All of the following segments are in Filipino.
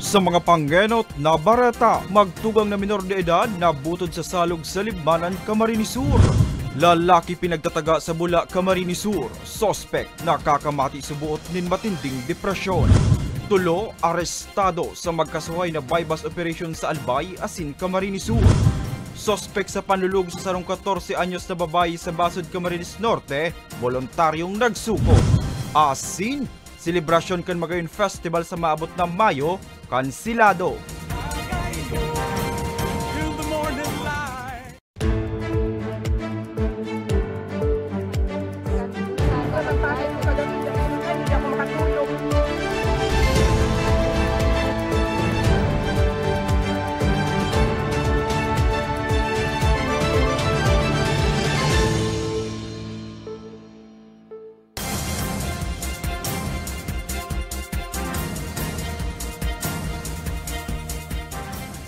Sa mga panggenot na barata, magtugang na minor de edad na butod sa salog sa Libmanan, Camarines Sur. Lalaki pinagtataga sa Bula, Camarines Sur. Sospek nakakamati sa buot nin matinding depresyon. Tulo, arestado sa magkasuhay na bypass operation sa Albay, Asin, Camarines Sur. Sospek sa panlulog sa sarong 14 anyos na babae sa Basod, Camarines Norte, voluntaryong nagsuko. Asin, selebrasyon kan Magayon Festival sa maabot na Mayo, kansilado.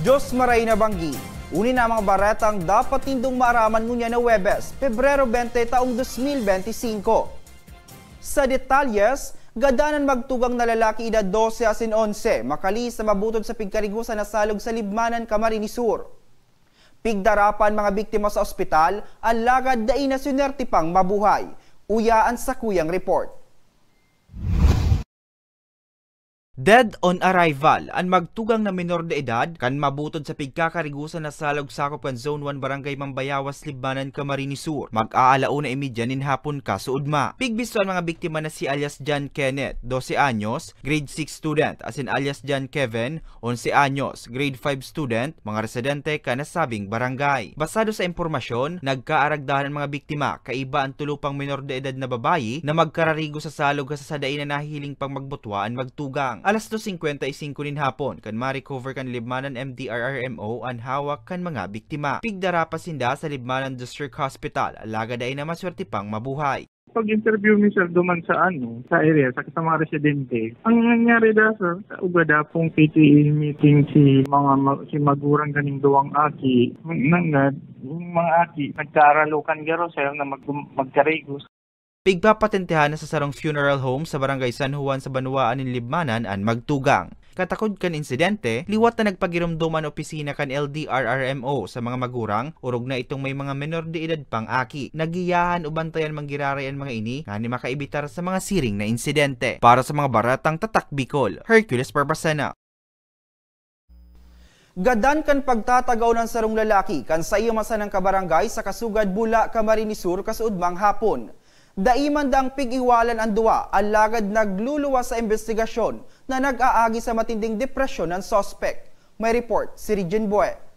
Diyos maray na banggi, uni na mga baretang dapat tindong maaraman ngunya na Webes, Pebrero 20 taong 2025. Sa detalyes, gadanan magtugang na lalaki edad 12 asin 11, makalis na mabutod sa pigkarigusan na salog sa Libmanan, Camarines Sur. Pigdarapan mga biktima sa ospital, alagad dai na sinerti pang mabuhay. Uyaan sa kuyang report. Dead on arrival, ang magtugang na minor de edad kan mabutod sa pigkakarigusan na salog sakop kan Zone 1 Barangay Mambayawas, Libmanan, Camarines Sur. Mag-aalauna imidya nin hapon ka suudma. Pigbisto ang mga biktima na si alias John Kenneth, 12 anyos, grade 6 student, asin alias John Kevin, 11 anyos, grade 5 student, mga residente ka nasabing barangay. Basado sa impormasyon, nagkaaragdahan ang mga biktima, kaiba ang tulupang minor de edad na babayi na magkararigo sa salog sa sadain na nahiling pang magbutwaan magtugang. Alas 2:55 nin hapon, kan ma-recover kan Libmanan MDRRMO ang hawak kan mga biktima. Pigdara pa sinda sa Libmanan District Hospital, alagad ay na maswerte pang mabuhay. Pag-interview ni Sir duman sa sa area, sa kasama residente, ang nangyari da sir, ugada pong PTA meeting si magurang ganing duwang aki, mga aki, nagkaaralukan garo sir na magkarigos. Pigpapatentehan na sa sarong funeral home sa Barangay San Juan sa Banuaan in Libmanan ang magtugang. Katakod kan insidente, liwat na nagpagirumduman opisina kan LDRRMO sa mga magurang, urog na itong may mga menor de edad pang aki. Nagiyahan ubantayan manggiraray ang mga ini nga ni makaibitar sa mga siring na insidente. Para sa mga baratang tatak Bicol, Hercules Barbacena. Gadan kan pagtatagaw ng sarong lalaki kan sa iyo masanang kabarangay sa Kasugad, Bula, Camarines Sur kasuudmang hapon. Daiman dang pig-iwalan ang duwa, alagad nagluluwa sa investigasyon na nag-aagi sa matinding depresyon ng sospek. May report si Regine Boe.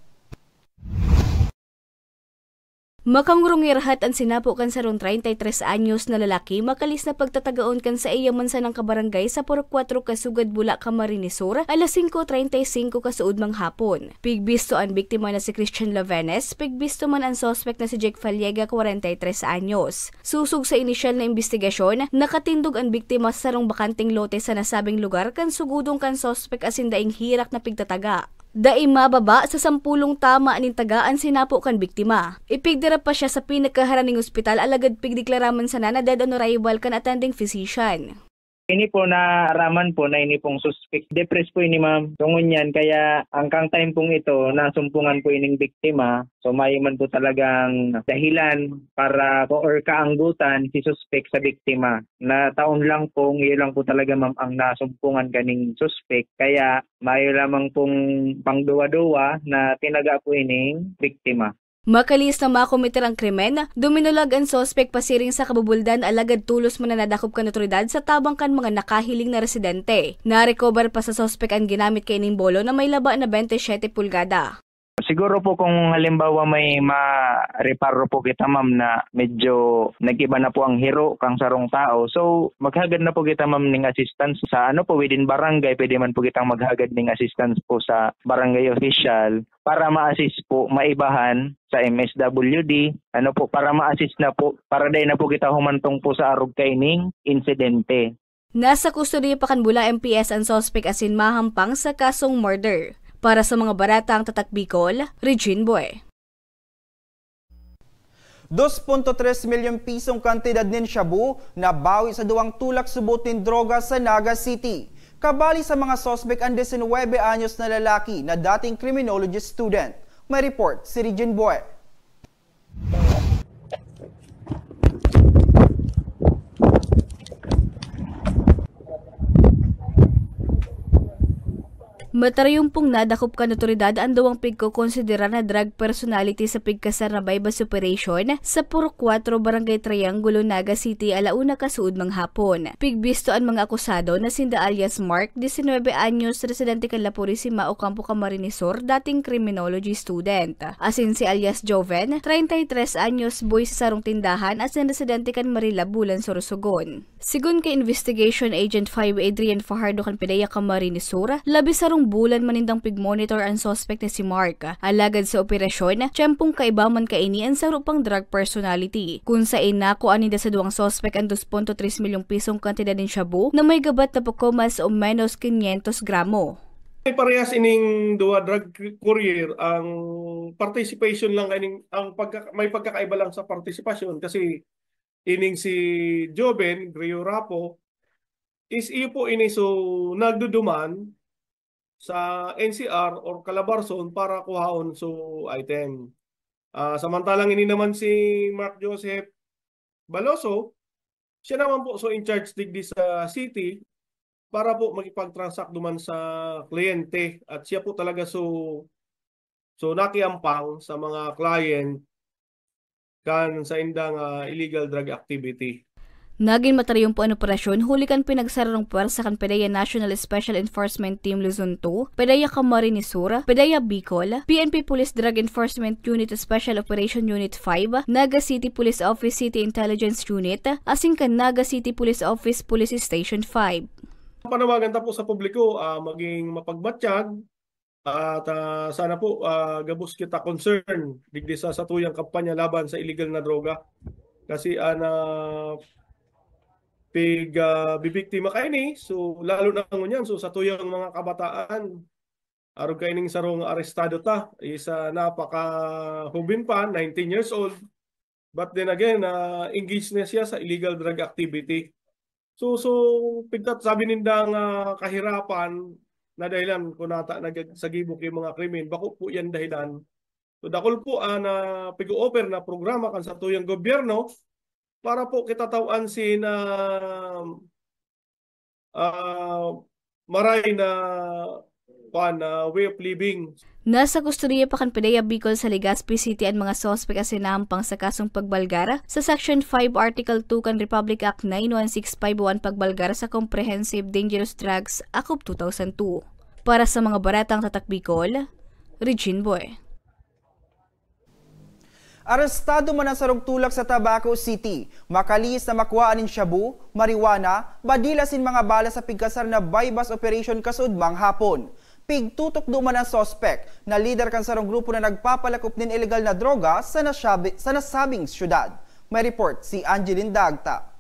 Makangurong-irhat ang sinapo kan sarong 33 anyos na lalaki makalis na pagtatagaon kan sa iyaman sa ng kabarangay sa 4 Kasugad, Bula, Camarines Sur, alas 5:35 kasuudmang hapon. Pigbisto ang biktima na si Christian Lavenes, pigbisto man ang suspect na si Jake Fallega, 43 anyos. Susug sa inisyal na investigasyon, nakatindog ang biktima sa sarong bakanting lote sa nasabing lugar kan sugudong kan suspect asin daing hirak na pigtataga. Dai mababa sa 10 tama nin tagaan sinapo kan biktima. Ipigdara pa siya sa pinakaharaning ospital alagad pigdeklaraman sana na dead on arrival kan attending physician. Ini po na araman po na ini pong suspect. Depressed po ini ma'am. Tungon yan. Kaya ang kang time pong ito, nasumpungan po ining biktima. So may man po talagang dahilan para po or kaanggutan si suspect sa biktima. Na taon lang pong, iyo lang po talaga ma'am ang nasumpungan kaning suspect. Kaya may lamang pong pangduwa-duwa na tinaga po ining biktima. Makalis na makomiter ang krimen, duminulag ang sospek pasiring sa kabubuldan alagad tulos mo na nadakop kan otoridad sa tabang kan mga nakahiling na residente. Na-recover pa sa sospek ang ginamit kay ining bolo na may laba na 27 pulgada. Siguro po kung halimbawa may ma-reparo po kita ma'am na medyo nag-iba na po ang hiro kang sarong tao. So maghagad na po kita ma'am ng assistance sa po within barangay. Pwede man po kitang maghagad ng assistance po sa barangay official para ma-assist po, maibahan sa MSWD. Po para ma-assist na po, para dahil na po kita humantong po sa arog kaining insidente. Nasa kustodiya pa kan Bula MPS ang sospek asin mahampang sa kasong murder. Para sa mga baratang tatak Bicol, Regine Boe. 2.3 milyong pisong kantidad nin shabu na bawi sa duwang tulak subutin droga sa Naga City. Kabali sa mga sospek ang 19 anyos na lalaki na dating criminology student. May report si Regine Boy. Matarayumpong nadakop kan otoridad ang duwang pigko-konsidera na drug personality sa pigkasar na bypass operation sa Purok 4 Barangay Triangulo, Naga City, alauna kasuod mang hapon. Pigbisto ang mga akusado na sinda alias Mark, 19 anyos, residente kan Lapurisima, Ocampo, Camarines Sur, dating criminology student. Asin si alias Joven, 33 anyos, boy sa sarong tindahan at residente kan Marila, Bulan, Sorsogon. Sigun kay Investigation Agent 5 Adrian Fajardo kan Pedaya, Camarines Sur, labis sarong bulan manindang pigmonitor ang suspect na si Mark. Alagad sa operasyon, tiyempong kaibaman kaini ang sarupang drug personality. Kung sa inako aninda sa duwang suspect ang 2.3 milyong pisong kantidad ng shabu na may gabat na mas o menos 500 gramo. Parehas ining duwa drug courier ang participation lang ining may pagkakaiba lang sa participation kasi ining si Joven Grio Rapo is ipo ini so nagduduman sa NCR or Calabarzon para kuhaon so item. Samantalang ini naman si Mark Joseph Baloso, siya naman po so in charge digdi sa city para po makipag-transact duman sa kliyente at siya po talaga so nakiampang sa mga client kan sa indang illegal drug activity. Naging matarayong po ang operasyon, huli kan pinagsarang puwersa kan Pedaya National Special Enforcement Team Luzon 2, Pedaya Camarines Sur, Pedaya Bicol, PNP Police Drug Enforcement Unit Special Operation Unit 5, Naga City Police Office City Intelligence Unit, asing kan Naga City Police Office Police Station 5. Panawagan ta po sa publiko maging mapagmatsyag at sana po gabos kita concern digdi sa tuyang kampanya laban sa illegal na droga. Kasi bibiktima kaini so lalo na ngunyan so sa tuyang mga kabataan arog kaining sarong arestado ta isa napaka-hubin pa 19 years old but then again engaged na siya sa illegal drug activity so pigtat sabi nindang kahirapan na dahilan kung nata nagsagibok yung mga krimen bako po yan dahilan so dakol po na pig-offer na programa kan sa tuyang gobyerno para po kita tawaan na maray na way of living. Nasa kustodiya pa kan Pedaya Bicol sa Legazpi City ang mga sospek asinampang sa kasong pagbalgara sa Section 5 Article 2 kan Republic Act 91651 pagbalgara sa Comprehensive Dangerous Drugs Act of 2002. Para sa mga baratang tatak Bicol, Regine Boy. Arestado man ang sarong tulak sa Tabaco City. Makalis na makuhaan ng shabu, marijuana, badilasin mga bala sa pigkasar na bypass operation kasud mang hapon. Pigtutok duman ang sospek na leader kan sarong grupo na nagpapalakop nin illegal na droga sa nasabing syudad. May report si Angeline Dagta.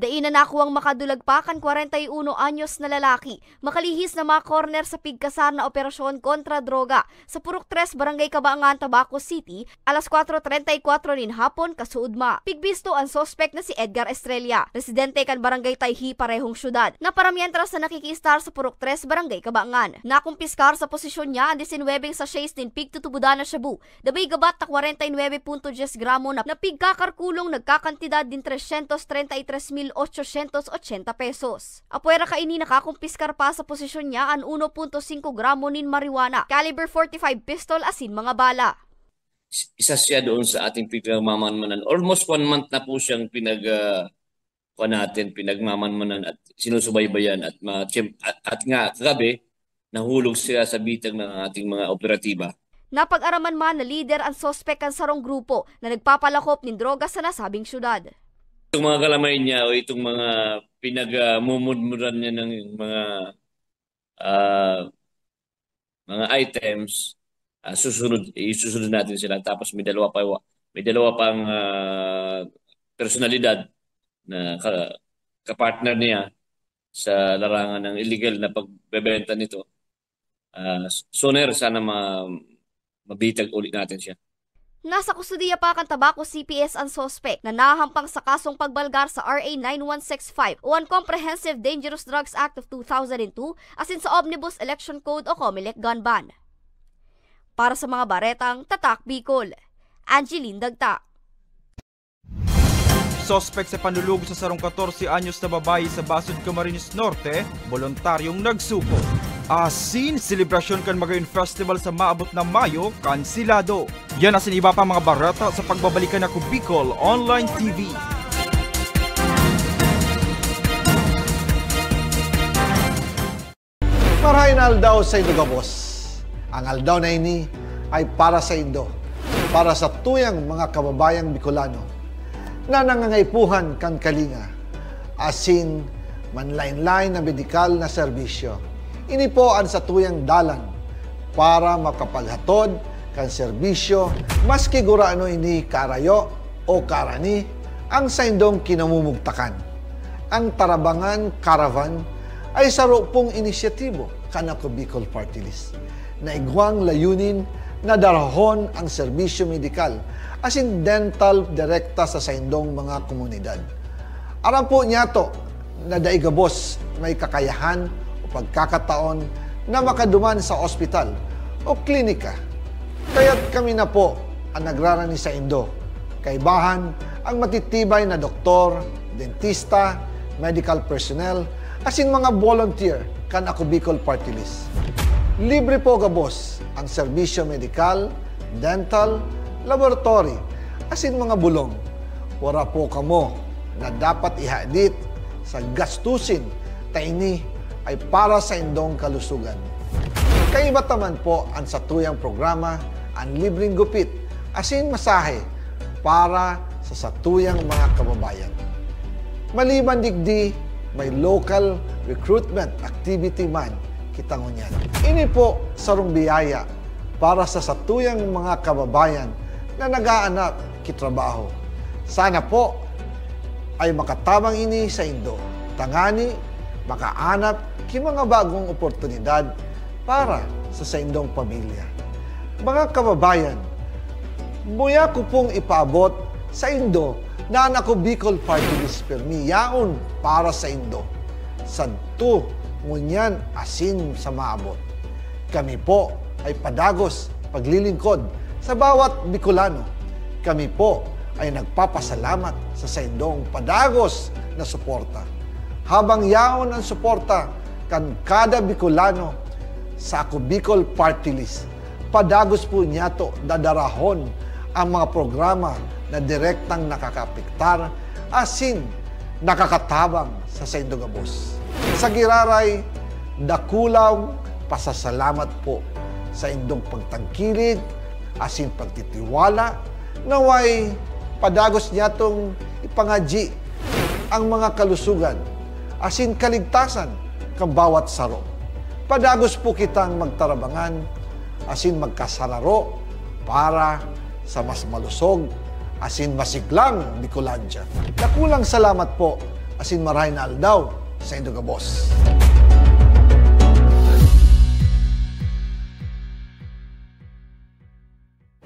Dainan ako ang makadulagpakan 41 anyos na lalaki, makalihis na mga corner sa pigkasar na operasyon kontra droga sa Purok 3 Barangay Cabaangan, Tabaco City, alas 4:34 nin hapon kasuudma. Pigbisto ang sospek na si Edgar Estrella, residente kan Barangay Tayhi, parehong syudad, na paramientras na nakikistar sa Purok 3 Barangay Cabaangan. Nakumpiskar sa posisyon niya ang 19 sa shays nin pigtutubudan na shabu, dabay gabat na 49.10 gramo na pigkakarkulong nagkakantidad din 333,880 pesos. Apuera kaini nakakumpiskar pa sa posisyon niya ang 1.5 gramo nin marijuana, caliber 45 pistol asin mga bala. Isa siya doon sa ating pinagmamanmanan. Almost 1 month na po siyang pinagmamanmanan at sinusubaybayan at nga kagabi nahulog siya sa bitag ng ating mga operatiba. Napag-araman man na leader ang sospek ang sarong grupo na nagpapalakop nin droga sa nasabing syudad. Itong mga kalamay niya o itong mga pinagmumudmuran niya ng mga items, isusunod natin sila. Tapos may dalawa pang personalidad na kapartner niya sa larangan ng illegal na pagbebenta nito. Sooner sana mabitag ulit natin siya. Nasa kustudiya pa kan Tabaco CPS ang sospek na nahampang sa kasong pagbalgar sa RA 9165 o Uncomprehensive Dangerous Drugs Act of 2002 asin sa Omnibus Election Code o COMELEC gun ban. Para sa mga baretang Tatak Bicol, Angeline Dagta. Sospek sa panlulug sa sarong 14 anyos na babae sa Basod, Camarines Norte, voluntaryong nagsuko. Asin, selebrasyon kan Magayon Festival sa maabot na Mayo, kansilado. Yan asin iba pa mga barata sa pagbabalikan ako Bicol Online TV. Marahin aldaw sa Indo Gabos. Ang aldaw na ini ay para sa Indo, para sa tuyang mga kababayang Bicolano na nangangaipuhan kan kalinga, asin manlain-lain na medikal na serbisyo. Ini po ang sa tuyang dalan para makapaghatod kan serbisyo maski guraano ini karayo o karani ang sa indong kinamumugtakan. Ang Tarabangan Caravan ay saro pong inisyatibo kanako Bicol Party List na igwang layunin na darahon ang serbisyo medikal asin dental direkta sa saindong mga komunidad. Aram po niya to na daigabos may kakayahan o pagkakataon na makaduman sa ospital o klinika. Kaya't kami na po ang nagrarani sa Indo. Kaibahan ang matitibay na doktor, dentista, medical personnel, asin mga volunteer kan ako Bicol Party List. Libre po gabos ang serbisyo medikal, dental, laboratory, asin mga bulong. Wala po kamo na dapat ihadit sa gastusin ta ini ay para sa indong kalusugan. Kaiba taman po ang sa tuyang programa ang libreng gupit, asin masahe para sa satuyang mga kababayan. Maliban digdi, may local recruitment activity man kita ngunyan. Ini po sarong biyaya para sa satuyang mga kababayan na nag-aanap kitrabaho. Sana po ay makatabang ini sa Indo. Tangani, makaanap ki mga bagong oportunidad para sa indong pamilya. Mga kababayan, buya ko pong ipaabot sa Indo na ako Bicol Party List permi yaon para sa Indo. Sadto ngunyan asin sa maabot. Kami po ay padagos paglilingkod sa bawat Bicolano. Kami po ay nagpapasalamat sa saindong padagos na suporta. Habang yaon ang suporta kan kada Bicolano sa ako Bicol Party List, padagos po niya to dadarahon ang mga programa na direktang nakakapiktar asin nakakatabang sa Saindo Gabos. Sa giraray, dakulaw pasasalamat po sa indong pagtangkilig asin pagtitiwala naway padagos niya tong ipangadji ang mga kalusugan asin kaligtasan kang bawat saro. Padagos po kitang magtarabangan asin magkasararo para sa mas malusog asin masiglang Bicolandia. Nakulang salamat po asin marahin na aldaw sa Indo Gabos.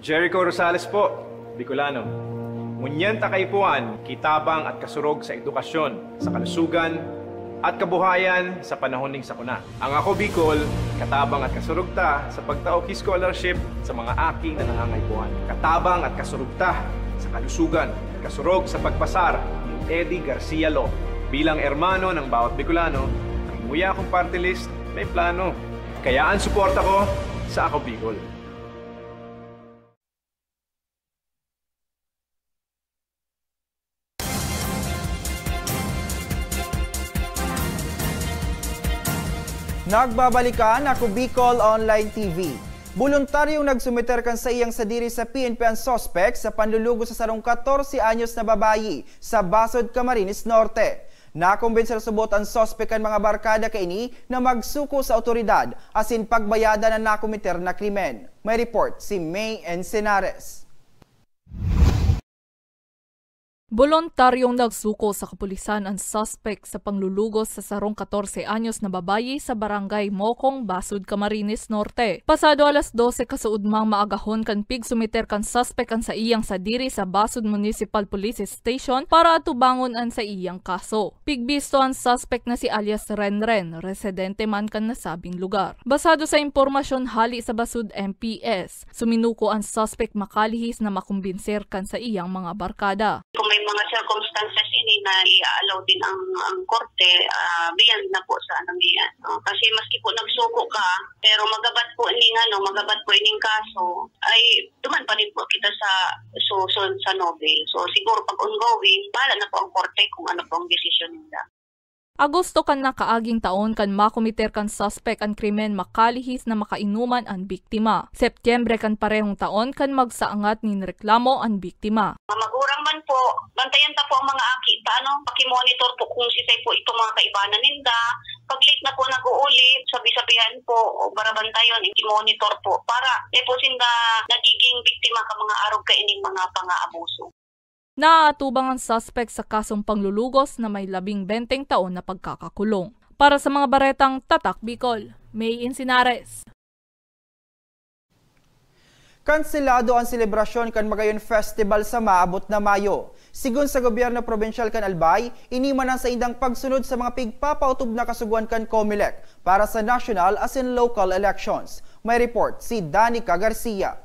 Jericho Rosales po, Bicolano. Ngunyan takaypuan, kitabang at kasurog sa edukasyon, sa kalusugan, at kabuhayan sa panahon ning sakuna. Ang ako Bicol, katabang at kasurog ta sa pagtaok scholarship sa mga aki na nangangaypuan. Katabang at kasurog ta sa kalusugan, kasurog sa pagpasar ni Eddie Garcia Law. Bilang hermano ng bawat Bicolano, ang muya kong party list may plano. Kaya ang suporta ko sa ako Bicol. Nagbabalikan ako Bicol Online TV. Voluntaryong nagsumiter kan sa iyang sadiri sa PNP ang sospek sa panlulugo sa sarong 14 anyos na babayi sa Basod, Camarines Norte. Nakumbensya subot ang sospek kan mga barkada kaini na magsuko sa otoridad asin pagbayadan ang nakumiter na krimen. May report si May Encenares. Voluntaryong nagsuko sa kapulisan ang suspect sa panglulugos sa sarong 14 anyos na babayi sa barangay Mokong, Basud, Camarines Norte. Pasado alas 12 kasuudmang maagahon kan pig sumiter kan suspect ang sa iyang sadiri sa Basud Municipal Police Station para atubangon ang sa iyang kaso. Pigbisto ang suspect na si alias Renren, residente man kan nasabing lugar. Basado sa impormasyon hali sa Basud MPS, suminuko ang suspect makalihis na makumbinser kan sa iyang mga barkada. Kung may mga circumstances ini na i-allow din ang korte, beyond na po sa anong iyan. Kasi maski po nagsuko ka, pero magabat po ining kaso, ay duman pa rin po kita sa susun sa Nobel. So siguro pag ongoing, bahala na po ang korte kung ano po ang desisyon nila. Agosto kan nakaaging taon kan makomiter kan suspect ang krimen makalihis na makainuman ang biktima. Setyembre kan parehong taon kan magsaangat nin reklamo ang biktima. Magurang man po, bantayan ta po ang mga aki, pakimonitor po kung sisay po itong mga kaibanan ninda. Pag late na po nag-uulit, sabi-sabihan po, o barabantayon, i-monitor po para po sinda nagiging biktima ka mga arog kaining mga pang-aabuso. Naaatubang ang suspect sa kasong panglulugos na may 20 taon na pagkakakulong. Para sa mga baretang Tatak Bicol, May Insinares. Kanselado ang selebrasyon kan Magayon Festival sa maabot na Mayo. Sigun sa gobyerno provincial kan Albay, inimanan sa indang pagsunod sa mga pigpapautob na kasuguan kan COMELEC para sa national as in local elections. May report si Danica Garcia.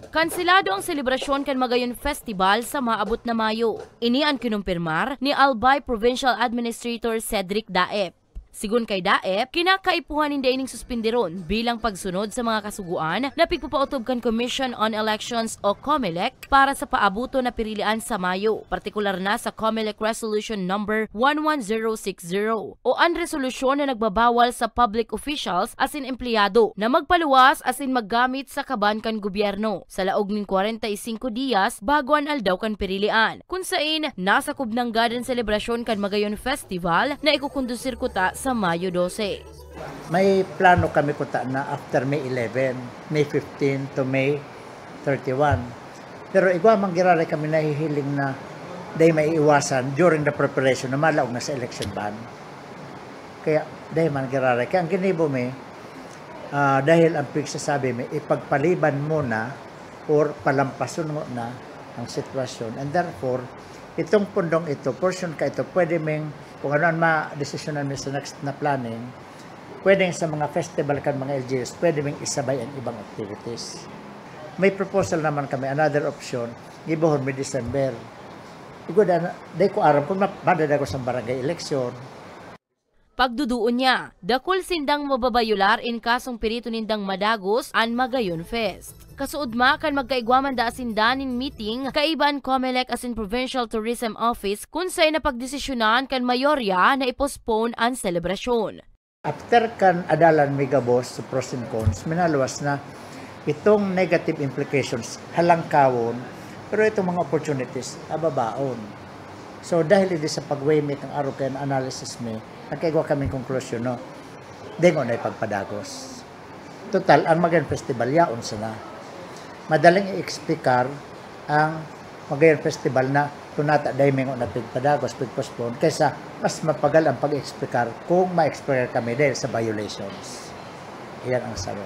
Kanselado ang selebrasyon kan Magayon Festival sa maabot na Mayo. Ini ang kinumpirmar ni Albay Provincial Administrator Cedric Daep. Sigun kay Daep, kinakaipuhan hindi ining suspindiron bilang pagsunod sa mga kasuguan na pigpapautob kan Commission on Elections o COMELEC para sa paabuto na pirilian sa Mayo, partikular na sa COMELEC Resolution number 11060 o ang resolusyon na nagbabawal sa public officials asin empleyado na magpaluwas asin maggamit sa kaban kan gobyerno sa laog ning 45 diyas bago ang aldaw kan pirilian. Kung sain, nasa kubnang garden celebration kan Magayon Festival na ikukondusir kuta sa Mayo 12. May plano kami kuta na after May 11, May 15 to May 31. Pero igwa manggirari kami nahihiling na day may iwasan during the preparation na malaog na sa election ban. Kaya day manggirari. Kaya ang ginibo may dahil ang pagsasabi may ipagpaliban muna or palampason mo na ang sitwasyon. And therefore, itong pundong ito, portion ka ito, pwede ming kung ano ang ma-desisyonan mo sa next na planning, pwedeng sa mga festival kan mga LGUs, pwede ming isabay ang ibang activities. May proposal naman kami, another option, ibuhon may December. Iguda, day ko aram kung madada ko sa barangay election. Pagduduon niya, dakol sindang mababayular in kasong pirito nindang madagos an Magayon Fest. Kasuudma kan magkaigwaman da asindanin meeting kaiban COMELEC asin Provincial Tourism Office kung sa'y napagdesisyonan kan mayorya na ipostpone ang selebrasyon. After kan adalan megabos sa pros and cons, minaluwas na itong negative implications halangkawon, pero itong mga opportunities ababaon. So dahil hindi sa pag-weigh ang araw kayo analysis me, nagkaigwa kaming conclusion, no? Dengon ay pagpadagos. Total, ang Magayon Festival, yaon sana. Madaling i-explicar ang Magayon Festival na tunata dahil may na pagpadagos, pagpospone, kaysa mas mapagal ang pag-explicar kung ma-explicar kami dahil sa violations. Iyan ang sabi.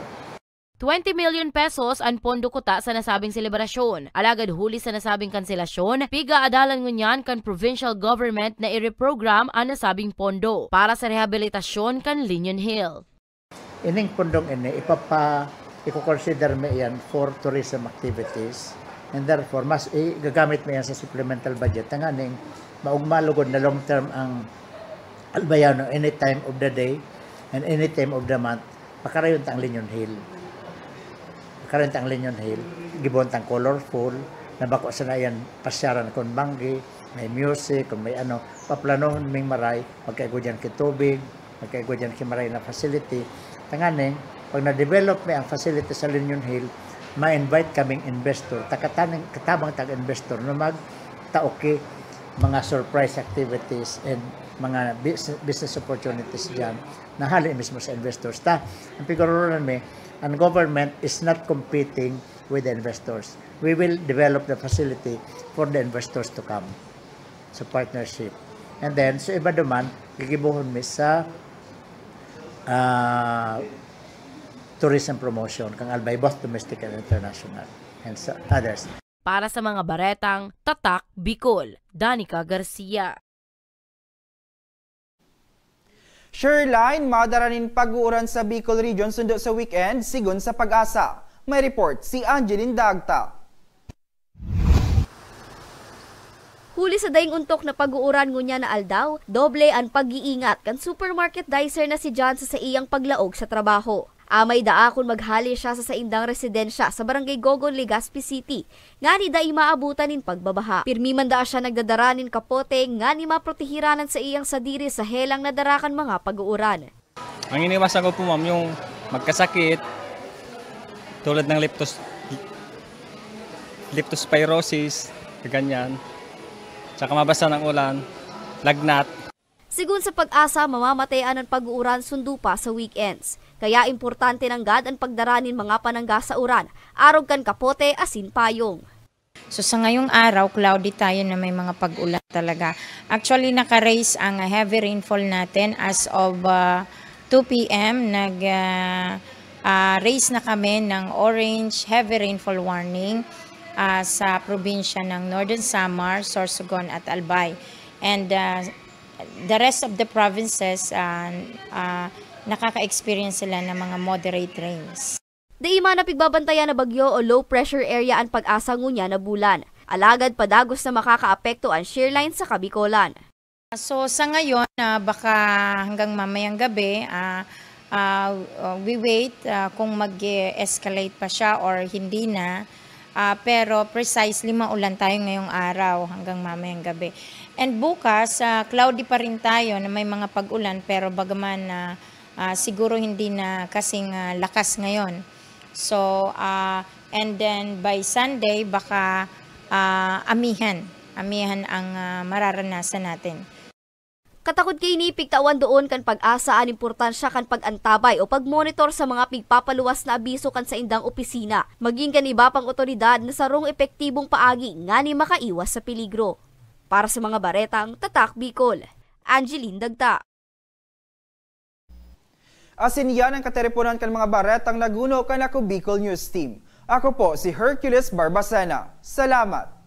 20 million pesos ang pondo kuta sa nasabing selebrasyon. Alagad huli sa nasabing kanselasyon, piga adalan ngunyan kan provincial government na i-reprogram ang nasabing pondo para sa rehabilitasyon kan Linion Hill. Ining pondong ini, i-consider mo yan for tourism activities and therefore mas gagamit mo yan sa supplemental budget. Tanganing maugmalugod na long term ang albayano any time of the day and any time of the month. Pakarayon ang Linion Hill. Karant ang Linion Hill, gibontang colorful, nabako sa na yan pasyaran kung banggi, may music, kung may ano, paplanohon ming maray, magkaigo dyan kitubig, magkaigo dyan kimaray na facility. Tanganing, pag na-develop may ang facility sa Linion Hill, ma-invite kaming investor, katabang tag-investor na mag-taoki mga surprise activities and mga business opportunities dyan na halin mismo sa investors. Ang pigururan may, ang government is not competing with the investors. We will develop the facility for the investors to come. So partnership. And then, so iba naman, gigibuhon mi sa tourism promotion, kang albay both domestic and international, and sa others. Para sa mga baretang Tatak Bicol, Danica Garcia. Shoreline, madaranin pag-uuran sa Bicol Region sundo sa weekend, sigon sa Pag-asa. May report si Angeline Dagta. Huli sa daing untok na pag-uuran ngunya na aldaw, doble ang pag-iingat kan supermarket dicer na si John sa iyang paglaog sa trabaho. Amay daakon maghali siya sa indang residensya sa barangay Gogon, Legazpi City. Ngani dai maabutan nin pagbabaha. Pirmi man daa siya nagdadaranin kapote ngani maprotehiranan sa iyang sadiri sa helang nadarakan mga pag-uuran. Ang iniwasan ko po ma'am yung magkasakit tulad ng leptospirosis, ganyan. Tsaka mabasa ng ulan, lagnat. Sigun sa Pag-asa, mamamatayan ang pag-uuran sundo pa sa weekends. Kaya importante ng gad ang pagdaranin mga panangga sa uran, arog kan kapote asin payong. So sa ngayong araw, cloudy tayo na may mga pag-ulan talaga. Actually, naka-raise ang heavy rainfall natin as of 2 p.m. Nag-raise na kami ng orange heavy rainfall warning sa probinsya ng Northern Samar, Sorsogon at Albay. And the rest of the provinces, nakaka-experience sila ng mga moderate rains. Di man na pigbabantayan na bagyo o low pressure area ang Pag-asa ngunya na bulan. Alagad padagos na makakaapekto ang shoreline sa Kabikolan. So sa ngayon, baka hanggang mamayang gabi, we wait kung mag-escalate pa siya or hindi na. Pero precisely maulan tayo ngayong araw hanggang mamayang gabi. And bukas, cloudy pa rin tayo na may mga pag-ulan pero bagaman siguro hindi na kasing lakas ngayon. So, and then by Sunday, baka amihan ang mararanasan natin. Katakot kay ni pigtawan doon kan Pag-asa ang importansya kan pag-antabay o pag-monitor sa mga pigpapaluwas na abiso kan sa indang opisina. Maging kan iba pang otoridad na sarong epektibong paagi ngani makaiwas sa peligro. Para sa mga baretang Tatak Bicol, Angeline Dagta. Asin yan ang kateriponan kan mga baretang naguno kan ako Bicol News Team. Ako po si Hercules Barbacena. Salamat!